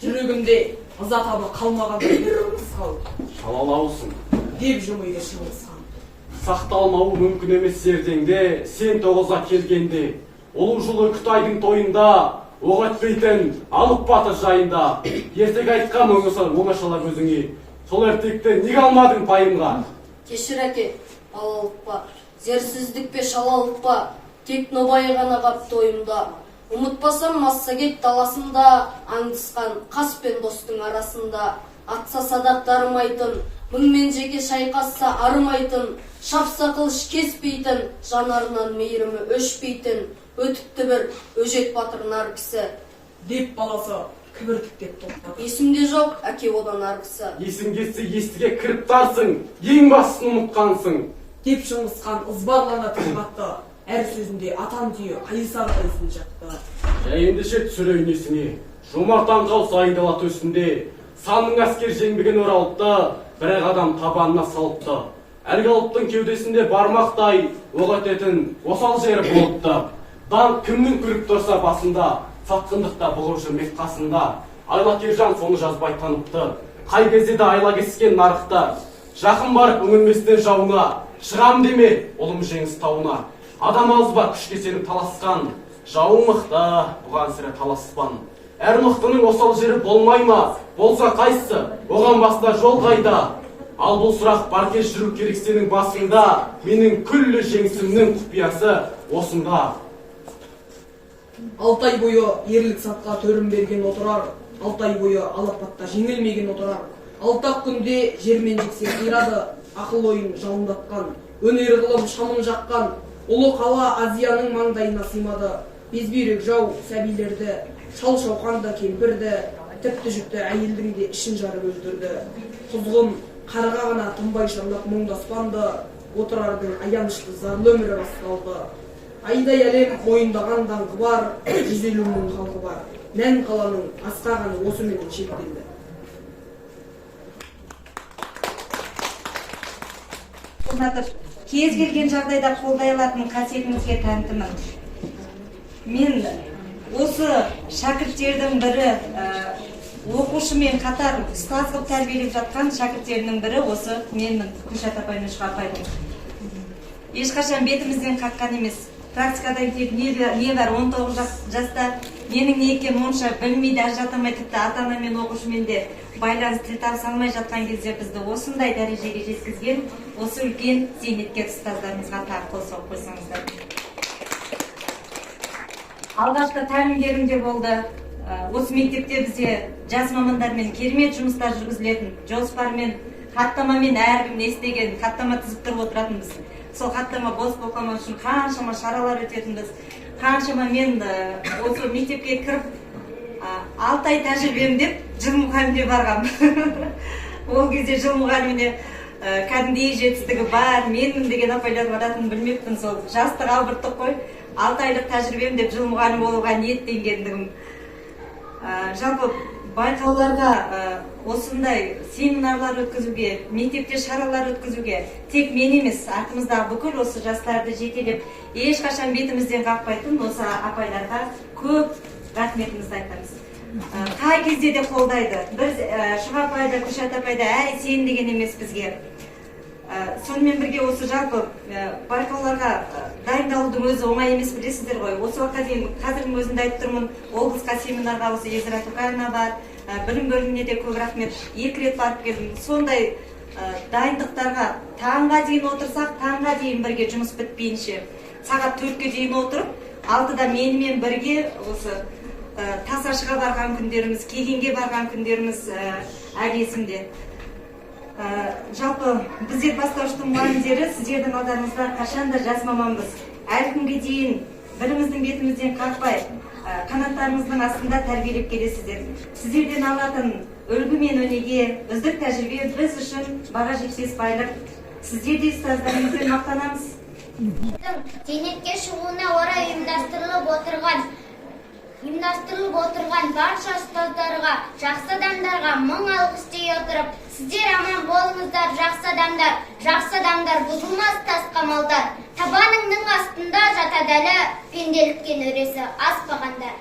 Жүрегімде ыза табы қалмағандай бір қызғау.
Шалалаусың,
деп жымиды Шыңғысхан.
Сақталмауы мүмкін емес зердеңде, сен тоғыза келгенде. Ұлы жылы Қытайдың тойында, оқ өтпейтін алып батыр жайында. Ертек айтқан оңашалап өзіңе, сол ертекті неге алмадың пайымға?
Кешір әке, балалық па, зерсіздік пе шалалық па, тек нобайы ғана қап тойымда. Ұмытпасам Массагет даласында, аңдысқан қас пен достың арасында. Атса садақ дарымайтын, мыңмен жеке шайқасса арымайтын, шапса қылыш кеспейтін, жанарынан мейірімі өшпейтін, өтіпті бір өжет батыр нар кісі.
Деп баласы кібіртіктеп тоқтады.
Есімде жоқ, әке одан арғысы.
Есің кетсе естіге кіріп тарсың, ең басын ұмытқансың.
Деп Шыңғысхан ызбарлана тіл қатты. Әр сөзінде атан түйе қайысардай ізін жатты.
Ендеше түсірейін есіңе, жомарт аңқау сайдала төсінде, санның әскер жеңбеген оралыпты, бірақ адам табанына салыпты. Әлгі алыптың кеудесінде бармақтай оқ өтетін осал жері болыпты. Даңқ кімнің күліп тұрса басында, сатқындықта бұғып жүрмек қасында. Айлакержан соны жазбай таныпты, қай кезде де айла кескен нарықта. Жақын барып үңілместен жауына, шығам деме ұлым жеңіс тауына. Адам аз ба күшке сеніп таласқан, жауың мықты, бұған сірә таласпан. Әр мықтының осал жері болмай ма, болса қайсы, оған баста жол қайда. Ал бұл сұрақ бар кез жүру керек сенің басында, менің күллі жеңісімнің құпиясы осында.
6 ай бойы ерлік сатқа төрін берген отырар, 6 ай бойы алапатта жеңілмеген отырар. 6 күнде жермен жексен қирады, ақыл ойын жалындатқан, өнер қылып шамын жаққан, ұлы қала Азияның маңдайына сыймады. Безбүйрек жау сәбилерді, шал шауқанды кемпірді, тіпті жүкті әйелдің де ішін жарып өлтірді. Құзғын қарға ғана тынбай шарлап мұңдаспанды, отырардың аянышты зарлы өмірі басталды. Айдай әлем мойындаған даңқы бар, 150 мың халқы бар. Нән қаланың асқағаны осымен шектелді.
Кез келген жағдайда қолдай алатын қасиетіңізге тәнтімін. Мен осы шәкірттердің бірі, оқушымен қатар ұстаз қылып тәрбиелеп жатқан шәкірттерінің бірі осы менмін, Күлшат апай мен Шұға апайдың. Ешқашан бетімізден қаққан емес. Практикадан тек не бар 19 жаста менің не екенін онша білмейді, ажыратамай, тіпті ата-ана мен оқушымен де байланыс тіл таба алмай жатқан кезде бізді осындай дәрежеге жеткізген осы үлкен зейнеткер ұстаздарымызға тағы қол соғып қойсаңыздар. Алғашқы тәлімгерім де болды. Осы мектепте бізде жас мамандармен керемет жұмыстар жүргізілетін, жоспармен, хаттамамен әркім не істеген, хаттама тізіп тұрып отыратынбыз. Сол хаттама бос болмау үшін қаншама шаралар өтетінбіз. Қаншама мен осы мектепке кіріп 6 ай тәжірибем деп жыл мұғаліміне барғам. Ол кезде жыл мұғаліміне кәдімгідей жетістігі бар, менмін деген апайлар баратынын білмеппін. Сол жастық албырттық қой, 6 айлық тәжірибем деп жыл мұғалім болуға ниеттенгендігім. Жалпы байқауларға, осындай семинарлар өткізуге, мектепте шаралар өткізуге тек мен емес, артымыздағы бүкіл осы жастарды жетелеп, ешқашан бетімізден қақпайтын осы апайларға көп рахметімізді айтамыз. Қай кезде де қолдайды. Біз Шұға апайды, Күшат апайды әй сен деген емес бізге. Сонымен бірге осы жалпы байқауларға дайындалудың өзі оңай емес, білесіздер ғой. Осы уақытқа дейін қазірдің өзінде айтып тұрмын, облысқа семинарға осы Езира Тукаевна бар, білім бөліміне де көп рахмет. 2 рет барып келдім. Сондай дайындықтарға таңға дейін отырсақ, таңға дейін бірге жұмыс бітпейінше, сағат 4-ке дейін отырып, 6-да менімен бірге осы Тасашыға барған күндеріміз, Кегенге барған күндеріміз әлі есімде. Жалпы біздер бастауыштың мұғалімдері сіздердің алдарыңызда қашанда жас маманбыз. Әлі күнге дейін біріміздің бетімізден қақпай, қанаттарыңыздың астында тәрбиелеп келесіздер. Сіздерден алатын үлгі мен өнеге, үздік тәжірибе біз үшін баға жетпес байлық. Сіздер де ұстаздарыңызбен мақтанамыз.
Зейнетке шығуына орай ұйымдастырылып отырған барша ұстаздарға, жақсы адамдарға мың алғыс дей отырып, сіздер аман болыңыздар, жақсы адамдар бұзылмас тас қамалдар. Табаныңның астында жатады әлі пенделіктен өресі аспағандар.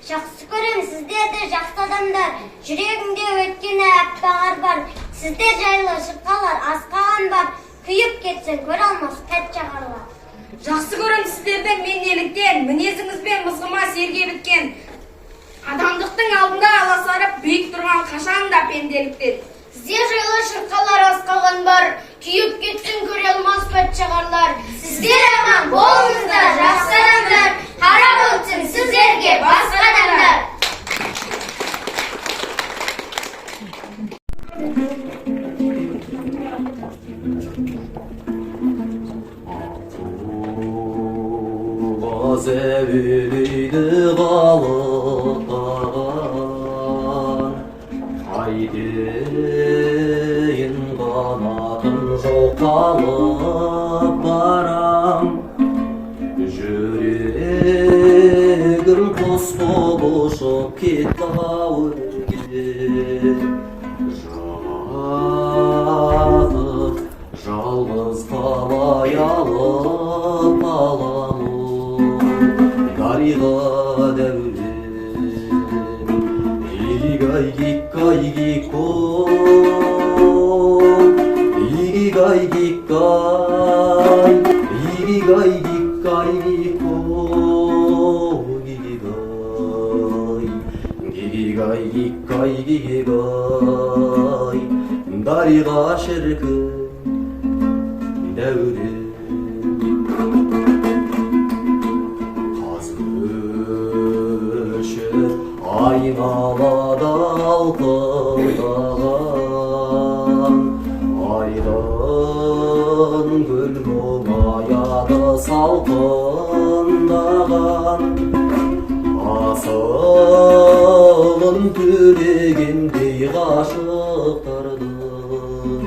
Жақсы көремін сіздерді, жақсы адамдар, жүрегіңде өткені әппағар бар, сіздер жайлы шырқалар асқаған бар, күйіп кетсін көр алмас тәт жағарлар.
Жақсы көрем сіздерді мен неліктен, мінезіңізбен мызғымас ерге біткен. Адамдықтың алдында аласарып, биік тұрған қашанда пенделіктен.
Сіздер жайлы шырқалар асқаған бар, күйіп кетсін көре алмас патшағарлар. Сіздер аман болыңыздар, жақсы адамдар, қарап өтсін сіздерге басқа адамдар.
Зәуелейді қалықтаған айдейін қанатын жоқталып барам, жүрегім құс болып ұшып кетті-ау өрге, жатып жалғыз қалай алып аламын дариға дәурен. Игигай гиккай гикко, игигай гиккай, игигай гиккай гикко, игигай гиккай гигигай, дариға шіркін дәурен. Айналада алтылдаған айдан гүл мұңаяды салқындаған, асылын төлегендей ғашықтардың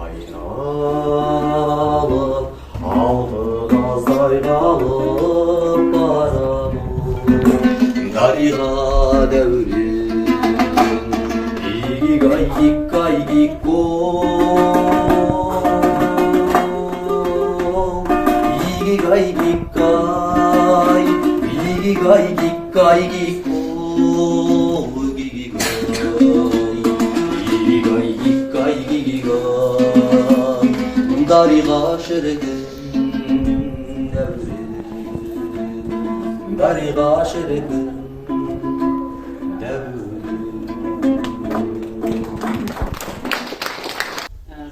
айналып алты жаздай қалып барамын дариға дәурен. Игигай гиккай гикко, игигай гиккай, игигай гиккай гикко, игигай гиккай гигигай, дариға шіркін дәурен, дариға шіркін.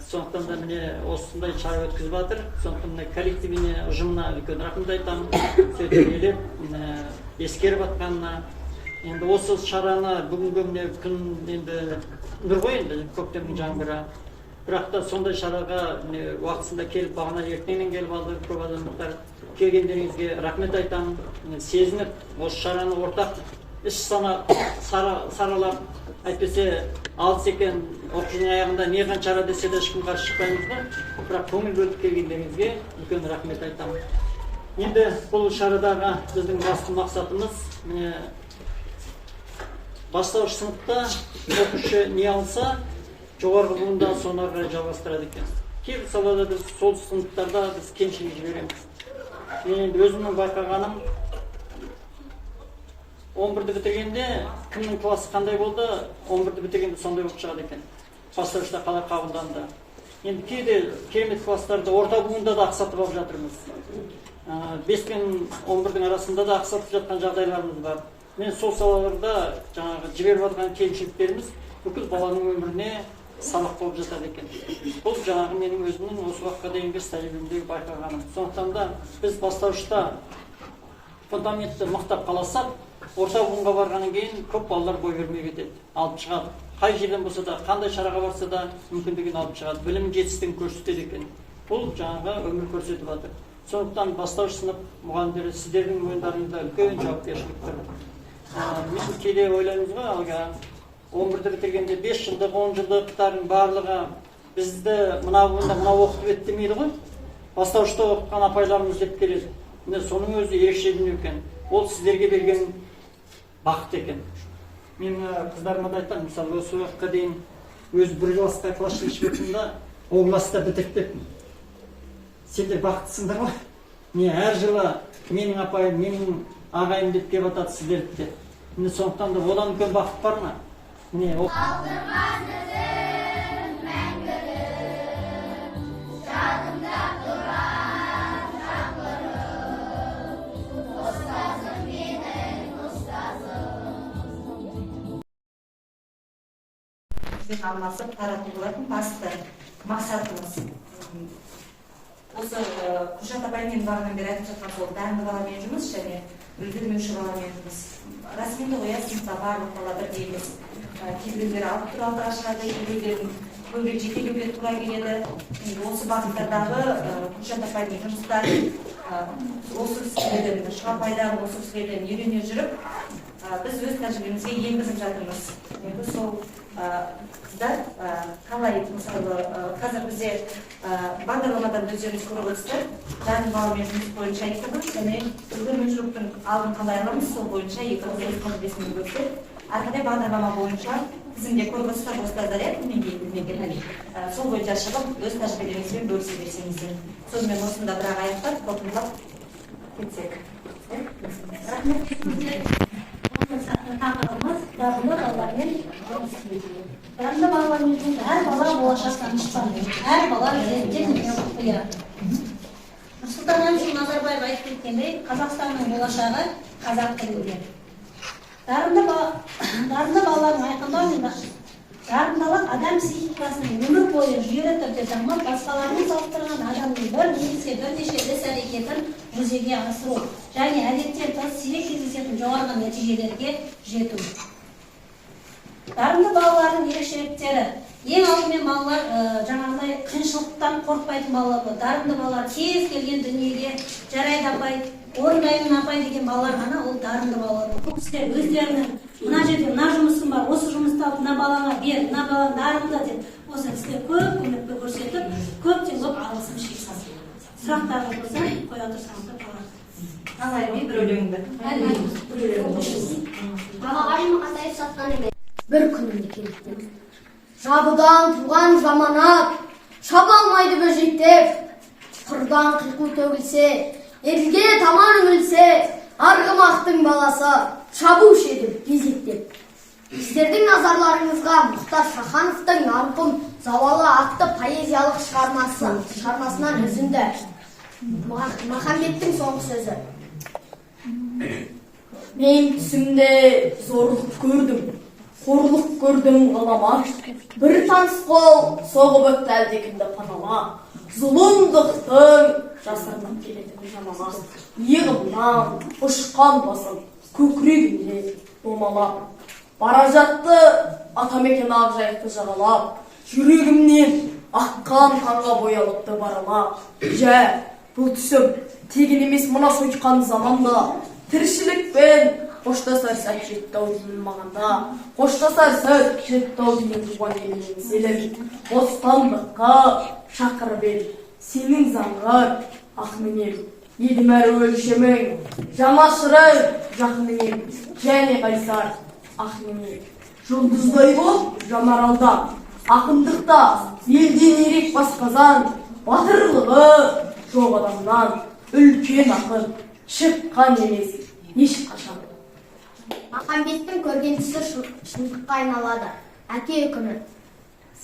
Сондықтан да міне осындай шара өткізіп жатыр. Сондықтан міне коллективіне, ұжымына үлкен рахмет айтамын. Сөйтіп елеп, ескеріп жатқанына. Енді осы шараны бүгінгі міне күн енді нұр ғой, енді көктемнің жаңбыры. Бірақ та сондай шараға уақытысында келіп, бағана ертеңнен келіп алды көп азаматтар. Келгендеріңізге рахмет айтамын. Сезініп, осы шараны ортақ іс саралап, әйтпесе алыс екен, оқушының аяғында не қан шара десе де ешкім қарсы шықпаймыз да, бірақ көңіл бөліп келгендеріңізге үлкен рахмет айтамын. Енді бұл шарадағы біздің басты мақсатымыз бастауыш сыныпта оқушы не алса, жоғарғы буында соны ары қарай жалғастырады екен. Кейбір салада біз сол сыныптарда біз кемшілік жібереміз. Мен енді өзімнің байқағаным, 11-ді бітіргенде кімнің классы қандай болды, 11-ді бітіргенде сондай болып шығады екен. Бастауышта қалай қабылданды. Енді кейде керемет класстарды орта буында да ақсатып алып жатырмыз. 5 пен 11-дің арасында да ақсатып жатқан жағдайларымыз бар. Мен сол салаларда жаңағы жіберіп жатқан кемшіліктеріміз бүкіл баланың өміріне сабақ болып жатады екен. Бұл жаңағы менің өзімнің осы уақытқа дейінгі тәжірибемдегі байқағаным. Сондықтан да біз бастауышта фундаментті мықтап қаласақ, орта буынға барғаннан кейін көп балалар бой бермей кетеді, алып шығады. Қай жерден болса да, қандай шараға барса да мүмкіндігін алып шығады. Білім жетістігін көрсетеді екен. Бұл жаңағы өмір көрсетіп жатыр. Сондықтан бастауыш сынып мұғалімдері сіздердің мойындарыңызда үлкен жауапкершілік тұр. Мен кейде ойлаймыз ғой, алға 11-ді бітіргенде 5 жылдық, 10 жылдықтардың барлығы бізді мына буында мына оқытып еді демейді ғой. Бастауышта оқытқан апайларымыз деп келеді. Соның өзі ерекше дүние екен. Ол сіздерге берген бақыт екен. Мен қыздарыма да айтамын, мысалы осы уақытқа дейін өз бір класқа класс шешпетімді, ол класста бітіріп сендер бақыттысыңдар ғой. Не әр жылы менің апайым, менің ағайым деп кеп атады сіздерді де. Міне сондықтан да одан үлкен бақыт бар ма? Міне ол
бізбен алмасып тарату болатын басты мақсатымыз. Осы Құлшат апаймен бағынан бері айтып жатқан сол дәмді баламен жұмыс және үлгермеуші баламен жұмыс. Расымен ғой, сыныпта барлық бала бірдей емес. Кейбіреулері алып тұра алдыға шығады, кейбіреулерін көбірек жетелеуге тура келеді. Осы бағыттардағы Құлшат апаймен жұмыстары осы кісілерден, шыға пайдағы осы кісілерден үйрене жүріп, біз өз тәжірибемізге енгізіп жатырмыз. Енді сол қыздар қалай, мысалы, қазір бізде бағдарламадан өздеріңіз көріп отырсыздар, дәмді баламен жұмыс бойынша 2 қыз және үлгермей жүрудің алдын қалай аламыз, сол бойынша 2 қыз мен көрсетеді. Әрқандай бағдарлама бойынша тізімде көріп отырсыздар, ұстаздар білмеген, сол бойынша шығып өз тәжірибелеріңізбен бөлісе берсеңіздер. Сонымен осында бірақ аяқтап, қорытындылап кетсек. Рахмет.
Тақырыбымыз дарынды балалармен жұмыс істеу. Дарынды балалармен жұмыс, әр бала болашақтан шыққан, әр бала ертең құпия. Нұрсұлтан Әбішұлы Назарбаев айтып кеткендей, Қазақстанның болашағы қазақ тілінде. Дарынды балалардың айқындауында дарындылық адам психикасының өмір бойы жүйелі түрде дамып, басқалармен салыстырған адамның бір немесе бірнеше іс-әрекетін жүзеге асыру және әдеттен тыс сирек кездесетін жоғарғы нәтижелерге жету. Дарынды балалардың ерекшеліктері. Ең алдымен балалар жаңағыдай қиыншылықтан қорықпайтын балалар. Дарынды балалар кез келген дүниеге жарайды апай, орындаймын апай деген балалар ғана ол дарынды балалар. Бұл кісілер өздерінің мына жерде мына жұмысым бар, осы жұмысты алып мына балаға бер, мына бала дарынды деп осы кісілер көп көмекті көрсетіп, көптен көп алғысын шексіз. Сұрақтарыңыз болса қоя тұрсаңыздар болады.
Қалай бір өлеңді?
Ағайым қатайып сатқан емес. Бір күнімді келді. Жабыдан туған жаманат, шаба алмайды бөжектеп. Қырдан қиқу төгілсе, елге таман үмілсе, арғымақтың баласы шабуш едім кезектеп. Сіздердің назарларыңызға Мұхтар Шахановтың «Нарқұм завалы» атты поэзиялық шығармасынан үзінді. Махамбеттің соңғы сөзі. Мен түсімде зорлық көрдім, қорлық көрдім ғаламат. Бір таныс қол соғып өтті әлдекімді панама. Зұлымдықтың жасырынып келеді жамама. Иығымнан ұшқан басым көкірегімде домалап. Бара жатты атамекен ақ жайықты жағалап. Жүрегімнен аққан қанға боялыпты барама. Жә, бұл түсім тегін емес мына сойқан заманда. Тіршілікпен қоштасар сәт жетті-ау деймін мағанда. Қоштасар сәт жетті-ау деймін туған елімнің селін. Бостандыққа шақырып ел, сенің заңғар ақменен. Едім әрі өлшемің, жанашырың жақыныңен, және қайсар.
ақ неме. Жұлдыздай боп жанаралда, ақындықта елден ерек басқазан, батырлығы жоқ адамнан үлкен ақын шыққан емес ешқашан.
Махамбеттің көрген түсі шындыққа айналады. Әке үкімі.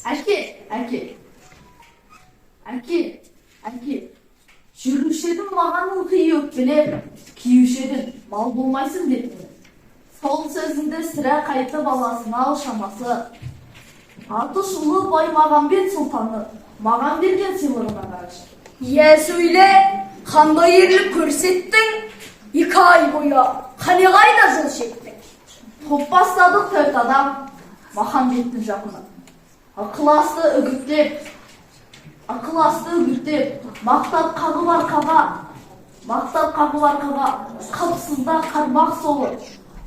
Әке. Жүруші едің маған ұлқи өкпелеп, киюші едің мал болмайсың депті. Сол сөзіңді сірә қайты баласына ал шамасы. Аты шулы Баймағамбет сұлтаны маған берген сыйлығына қарашы.
Е сөйле, қандай ерлік көрсеттің? 2 ай бойы қане қайда жол шектің?
Топ бастадық 4 адам Махамбеттің жақыны. Ақыласты үгіттеп, мақтап қағып арқаға, қапсызда қармақ соғып,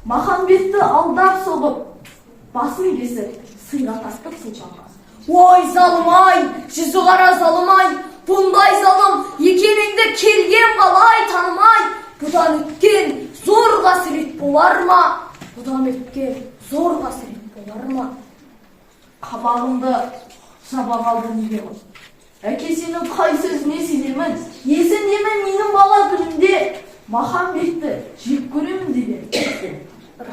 Махамбетті алдап соғып, басын кесіп, сыйға тастық сұлтанға.
Ой, залым-ай, жүзі қара залым-ай, бұндай залым екеніңді келген қалай танымай, бұдан өткен зор қасірет болар ма?
Қабағымды жаба қалды неге ғой? Әке сенің қай сөзіне сенемін? Есіңдемін менің бала күнімде Махамбетті жек көремін деген.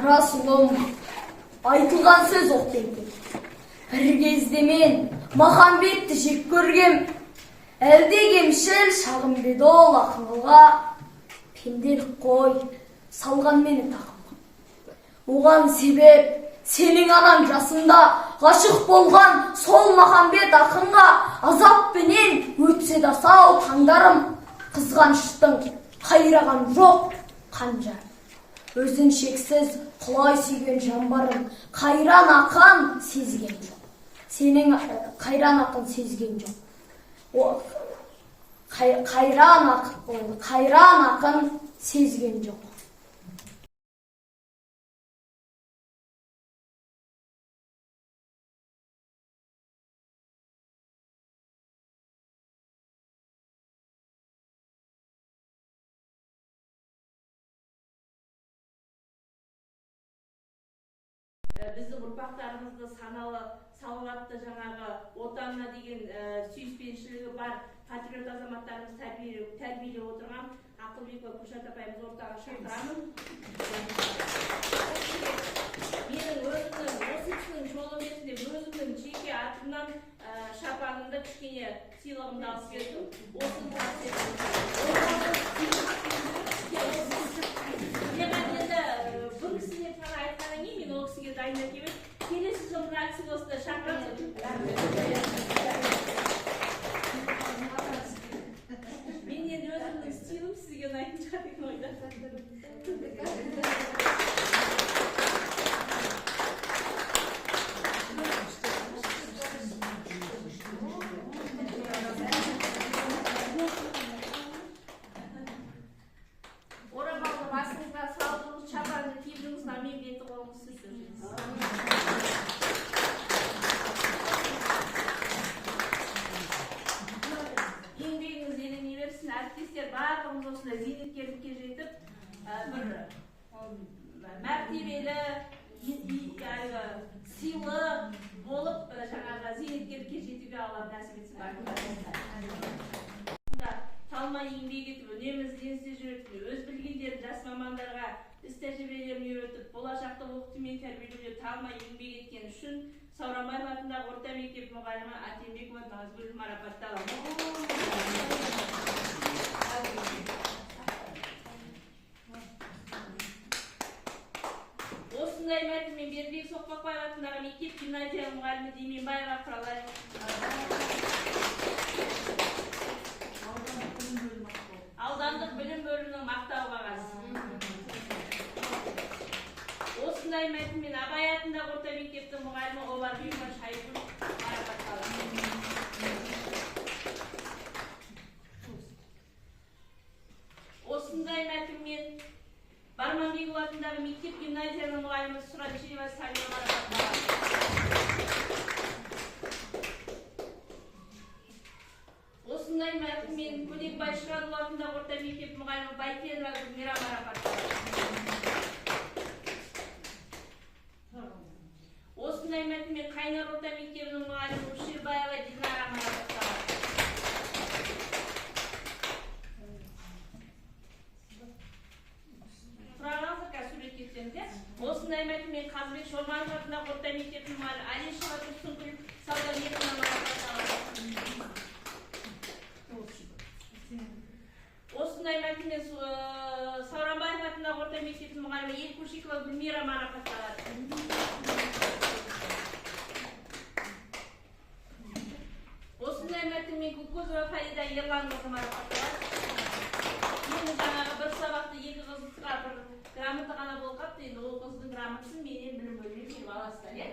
Рас ұлым, айтылған сөз оқтенді. Бір кезде мен Махамбетті жек көргем, әлде кемшіл шағым беді ол ақылға, пенделік қой, салған мені тақымға. Оған себеп сенің анаң жасында ғашық болған сол Махамбет ақынға азаппенен өтсе да сау таңдарым, қызғаныштың қайраған жоқ қанжар. Өзін шексіз құлай сүйген жан барым, қайран ақын сезген жоқ. Сенің қайран ақын сезген жоқ. Қайран ақын сезген жоқ.
Біздің ұрпақтарымызды саналы, салауатты жаңағы отанына деген сүйіспеншілігі бар патриот азаматтарымыз тәрбиелеп отырған Ақылбекова Күлшат апайымыз ортаға шақырамын. Менің өзімнің осы кісінің жолы ретінде өзімнің жеке атымнан шапанымды кішкене сыйлығымды алып бердім. Осыны бұл кісіне ғана айтқаннан кейін мен ол кісіге дайындап келіп, келесі жылдың акция осында шақырамын. Мен енді өзімнің стилім сізге ұнайтын шығар деген ойда. Орамалды басыңызға салдыңыз, шапанды кидіңіз, мен беті қолыңыз сүртіңіз. Еңбегіңіз елене берсін, әріптестер барлығымыз осындай зейнеткерлікке жетіп, бір мәртебелі, сыйлы болып, жаңағы зейнеткерлікке жетуге Алла нәсіп етсін. Талмай еңбек етіп, үнемі ізденісте жүретін, өз білгендерін жас мамандарға іс тәжірибелерін үйретіп, болашақта оқытумен тәрбиелеуде талмай еңбек еткен үшін Сауранбаев атындағы орта мектеп мұғалімі Атембекова Назгүл марапатталады. Осындай мәтінмен Бердібек Соқпақбаев атындағы мектеп гимназия мұғалімі Деменбаева Құралай аудандық білім бөлімінің мақтау қағазы. Осындай мәтінмен Абай атындағы орта мектептің мұғалімі Омарбекова Шайгүл марапатталды. Осындай мәтінмен Барманбекова атындағы мектеп гимназияның мұғалімі Сұраншиева Салима марапатталды. Осындай мәтінмен Көлекбай Шырадұлы атындағы орта мектеп мұғалімі Байтенова Гүлмира марапатталды. иә. Осындай мәтін мен Қазыбек Шорманов атындағы орта мектептің мұғалімі Алишева Тұрсынкүл Саудагерова осындай мәтінмен Сауранбаев атындағы орта мектептің мұғалімі Елкушикова Гүлмира марапатталады. Осындай мәтінмен Кукузова Фарида Ерланқызы марапатталады. Енді жаңағы бір сабақты екі қызға бір грамота ғана болып қалыпты, енді ол қыздың грамотасын менен білім бөлмей келіп аласыздар, иә?